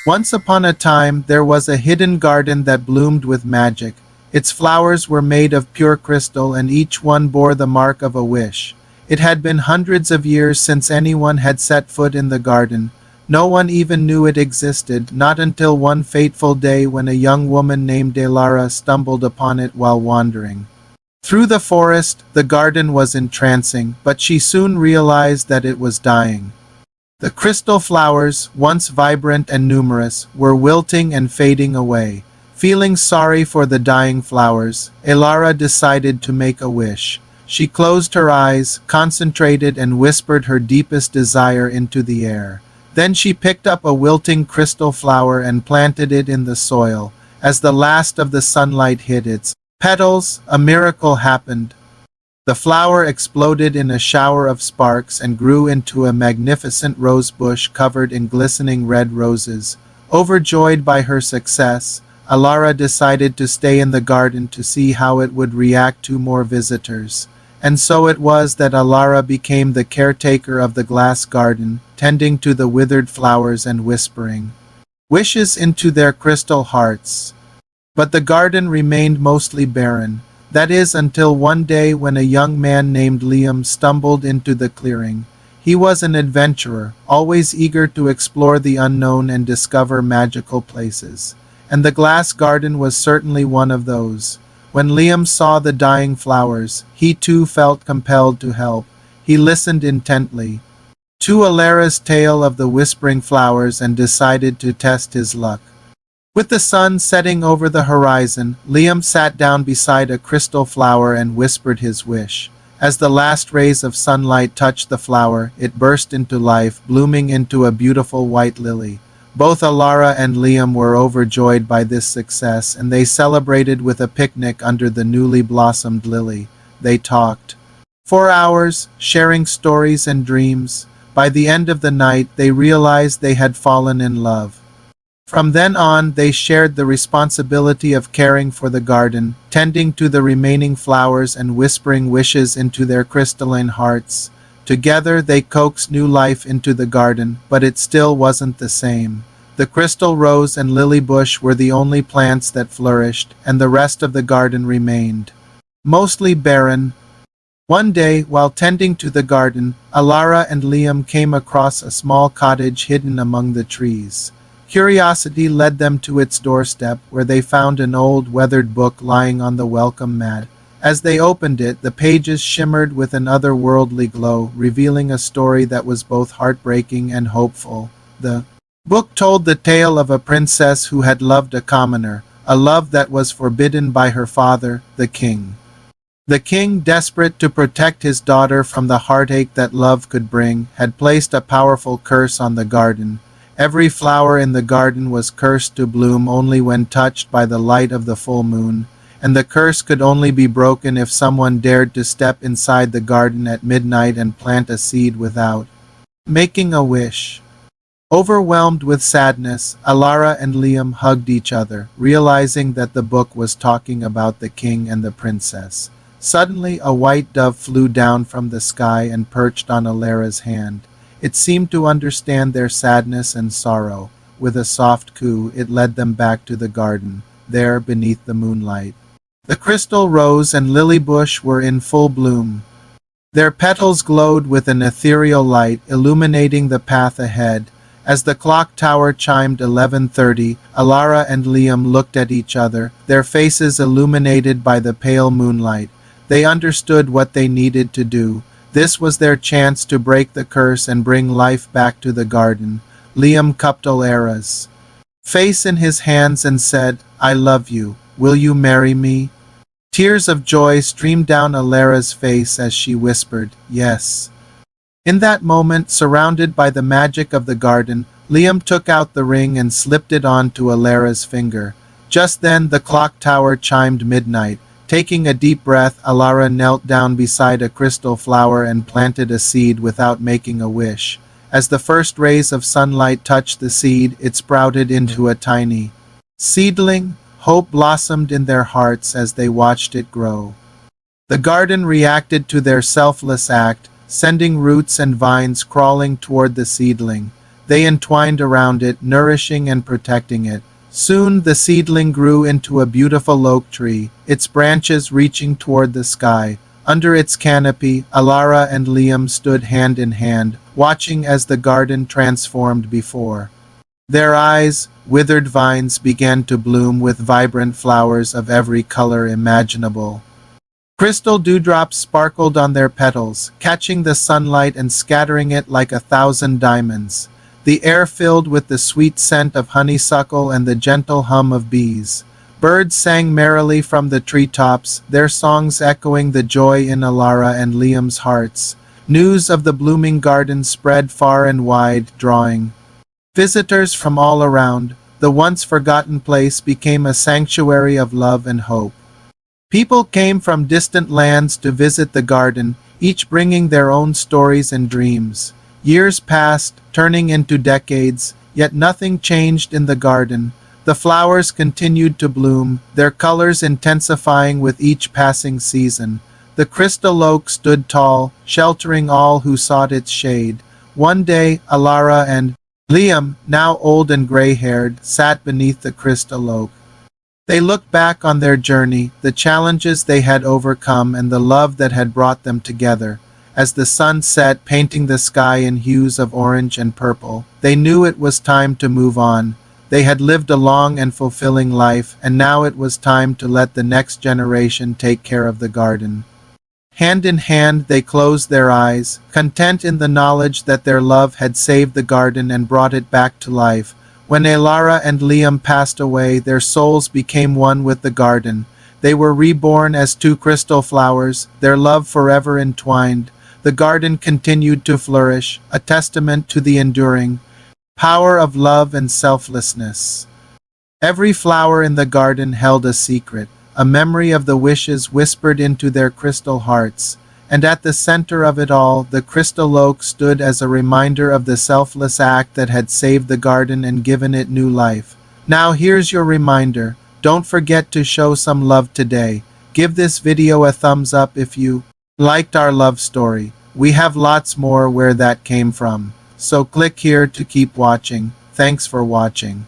Once upon a time, there was a hidden garden that bloomed with magic. Its flowers were made of pure crystal and each one bore the mark of a wish. It had been hundreds of years since anyone had set foot in the garden. No one even knew it existed, not until one fateful day when a young woman named Delara stumbled upon it while wandering. Through the forest, the garden was entrancing, but she soon realized that it was dying. The crystal flowers, once vibrant and numerous, were wilting and fading away. Feeling sorry for the dying flowers, Elara decided to make a wish. She closed her eyes, concentrated and whispered her deepest desire into the air. Then she picked up a wilting crystal flower and planted it in the soil. As the last of the sunlight hit its petals, a miracle happened. The flower exploded in a shower of sparks and grew into a magnificent rose bush covered in glistening red roses. Overjoyed by her success, Elara decided to stay in the garden to see how it would react to more visitors. And so it was that Elara became the caretaker of the glass garden, tending to the withered flowers and whispering wishes into their crystal hearts. But the garden remained mostly barren. That is until one day when a young man named Liam stumbled into the clearing. He was an adventurer, always eager to explore the unknown and discover magical places. And the glass garden was certainly one of those. When Liam saw the dying flowers, he too felt compelled to help. He listened intently to Alara's tale of the whispering flowers and decided to test his luck. With the sun setting over the horizon, Liam sat down beside a crystal flower and whispered his wish. As the last rays of sunlight touched the flower, it burst into life, blooming into a beautiful white lily. Both Elara and Liam were overjoyed by this success, and they celebrated with a picnic under the newly blossomed lily. They talked for hours, sharing stories and dreams. By the end of the night, they realized they had fallen in love. From then on, they shared the responsibility of caring for the garden, tending to the remaining flowers and whispering wishes into their crystalline hearts. Together, they coaxed new life into the garden, but it still wasn't the same. The crystal rose and lily bush were the only plants that flourished, and the rest of the garden remained mostly barren. One day, while tending to the garden, Elara and Liam came across a small cottage hidden among the trees. Curiosity led them to its doorstep, where they found an old, weathered book lying on the welcome mat. As they opened it, the pages shimmered with an otherworldly glow, revealing a story that was both heartbreaking and hopeful. The book told the tale of a princess who had loved a commoner, a love that was forbidden by her father, the king. The king, desperate to protect his daughter from the heartache that love could bring, had placed a powerful curse on the garden. Every flower in the garden was cursed to bloom only when touched by the light of the full moon, and the curse could only be broken if someone dared to step inside the garden at midnight and plant a seed without making a wish. Overwhelmed with sadness, Elara and Liam hugged each other, realizing that the book was talking about the king and the princess. Suddenly, a white dove flew down from the sky and perched on Elara's hand. It seemed to understand their sadness and sorrow. With a soft coo, it led them back to the garden, there beneath the moonlight. The crystal rose and lily bush were in full bloom. Their petals glowed with an ethereal light, illuminating the path ahead. As the clock tower chimed 11:30, Elara and Liam looked at each other, their faces illuminated by the pale moonlight. They understood what they needed to do. This was their chance to break the curse and bring life back to the garden. Liam cupped Elara's face in his hands and said, "I love you. Will you marry me?" Tears of joy streamed down Elara's face as she whispered, "Yes." In that moment, surrounded by the magic of the garden, Liam took out the ring and slipped it onto Elara's finger. Just then, the clock tower chimed midnight. Taking a deep breath, Elara knelt down beside a crystal flower and planted a seed without making a wish. As the first rays of sunlight touched the seed, it sprouted into a tiny seedling. Hope blossomed in their hearts as they watched it grow. The garden reacted to their selfless act, sending roots and vines crawling toward the seedling. They entwined around it, nourishing and protecting it. Soon the seedling grew into a beautiful oak tree, its branches reaching toward the sky. Under its canopy, Alara and Liam stood hand in hand, watching as the garden transformed before their eyes. Withered vines began to bloom with vibrant flowers of every color imaginable. Crystal dewdrops sparkled on their petals, catching the sunlight and scattering it like 1,000 diamonds. The air filled with the sweet scent of honeysuckle and the gentle hum of bees. Birds sang merrily from the treetops, their songs echoing the joy in Alara and Liam's hearts. News of the blooming garden spread far and wide, drawing visitors from all around. The once forgotten place became a sanctuary of love and hope. People came from distant lands to visit the garden, each bringing their own stories and dreams. Years passed, turning into decades, yet nothing changed in the garden. The flowers continued to bloom, their colors intensifying with each passing season. The crystal oak stood tall, sheltering all who sought its shade. One day, Alara and Liam, now old and gray-haired, sat beneath the crystal oak. They looked back on their journey, the challenges they had overcome and the love that had brought them together. As the sun set, painting the sky in hues of orange and purple, they knew it was time to move on. They had lived a long and fulfilling life, and now it was time to let the next generation take care of the garden. Hand in hand, they closed their eyes, content in the knowledge that their love had saved the garden and brought it back to life. When Alara and Liam passed away, their souls became one with the garden. They were reborn as two crystal flowers, their love forever entwined. The garden continued to flourish, a testament to the enduring power of love and selflessness. Every flower in the garden held a secret, a memory of the wishes whispered into their crystal hearts. And at the center of it all, the crystal oak stood as a reminder of the selfless act that had saved the garden and given it new life. Now here's your reminder. Don't forget to show some love today. Give this video a thumbs up if you liked our love story. We have lots more where that came from. So click here to keep watching. Thanks for watching.